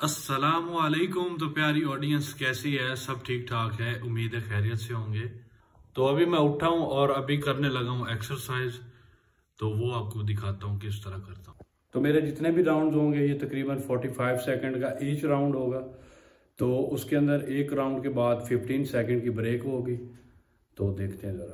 अस्सलामुअलैकुम। तो प्यारी ऑडियंस, कैसी है? सब ठीक ठाक है, उम्मीद है खैरियत से होंगे। तो अभी मैं उठा हूँ और अभी करने लगा हूँ एक्सरसाइज। तो वो आपको दिखाता हूँ किस तरह करता हूँ। तो मेरे जितने भी राउंड होंगे ये तकरीबन 45 सेकंड का ईच राउंड होगा। तो उसके अंदर एक राउंड के बाद 15 सेकंड की ब्रेक होगी। तो देखते हैं ज़रा।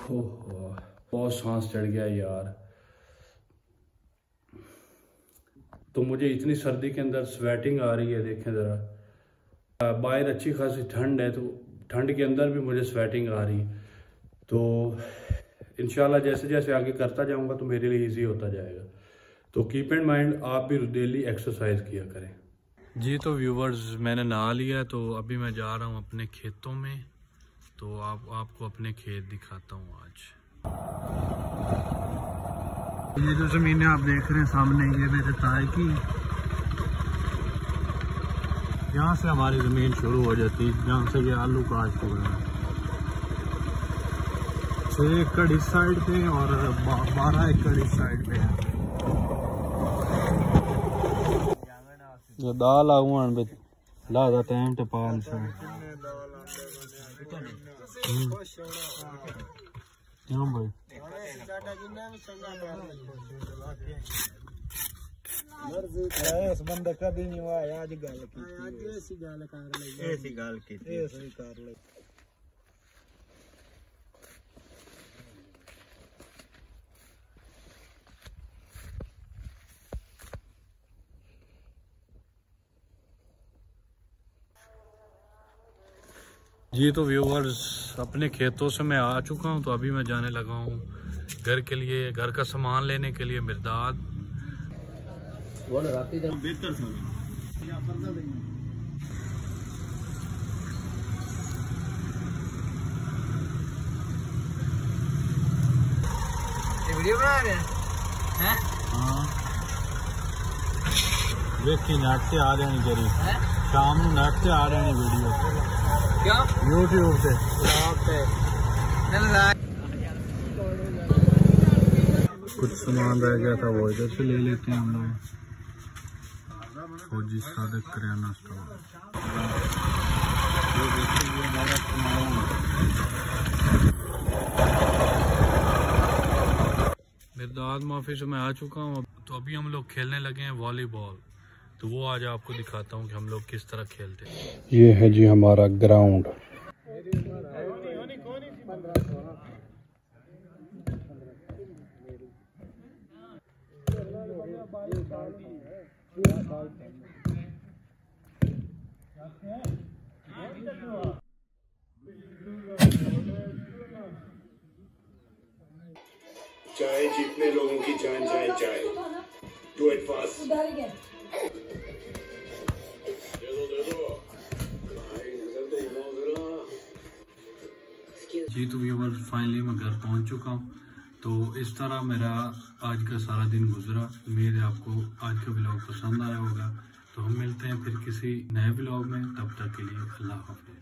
बहुत सांस चढ़ गया यार। तो मुझे इतनी सर्दी के अंदर स्वेटिंग आ रही है, देखें ज़रा। बाहर अच्छी खासी ठंड है, तो ठंड के अंदर भी मुझे स्वेटिंग आ रही है। तो इंशाल्लाह जैसे जैसे आगे करता जाऊंगा तो मेरे लिए इजी होता जाएगा। तो कीप इन माइंड, आप भी डेली एक्सरसाइज किया करें जी। तो व्यूवर्स, मैंने नहा लिया, तो अभी मैं जा रहा हूँ अपने खेतों में। तो आपको अपने खेत दिखाता हूँ आज। ये जो ज़मीन आप देख रहे हैं सामने, ये मेरे ताए की। यहाँ से हमारी ज़मीन शुरू हो जाती है, जहाँ से ये आलू काश्त हुए हैं। 6 एकड़ इस साइड पे और 12 एकड़ इस साइड पे है। जो दाल आऊँ ला टाइम तो 500 भाई। इस बंदे कभी नहीं हुआ, आज गल की। जी तो व्यूअर्स, अपने खेतों से मैं आ चुका हूं। तो अभी मैं जाने लगा हूं घर के लिए, घर का सामान लेने के लिए मिर्दाद। वीडियो बना रहे हैं? हाँ, देखी नेट से आ रहे हैं जरी, शाम को नेट से आ रहे हैं वीडियो। क्या? यूट्यूब से। कुछ सामान रह गया था, वो इधर से ले लेते हैं हम लोग। फौजी सादक करियाना स्टोर। मिर्दाद माफी से मैं आ चुका हूँ। तो अभी हम लोग खेलने लगे हैं वॉलीबॉल। तो वो आज आपको दिखाता हूँ कि हम लोग किस तरह खेलते हैं। ये है जी हमारा ग्राउंड। चाहे जितने लोगों की जान जाए, चाहे डू इट फास्ट। जी तो व्यूअर्स, फाइनली मैं घर पहुंच चुका हूं। तो इस तरह मेरा आज का सारा दिन गुजरा। उम्मीद है आपको आज का व्लॉग पसंद आया होगा। तो हम मिलते हैं फिर किसी नए व्लॉग में, तब तक के लिए अल्लाह हाफ़िज़।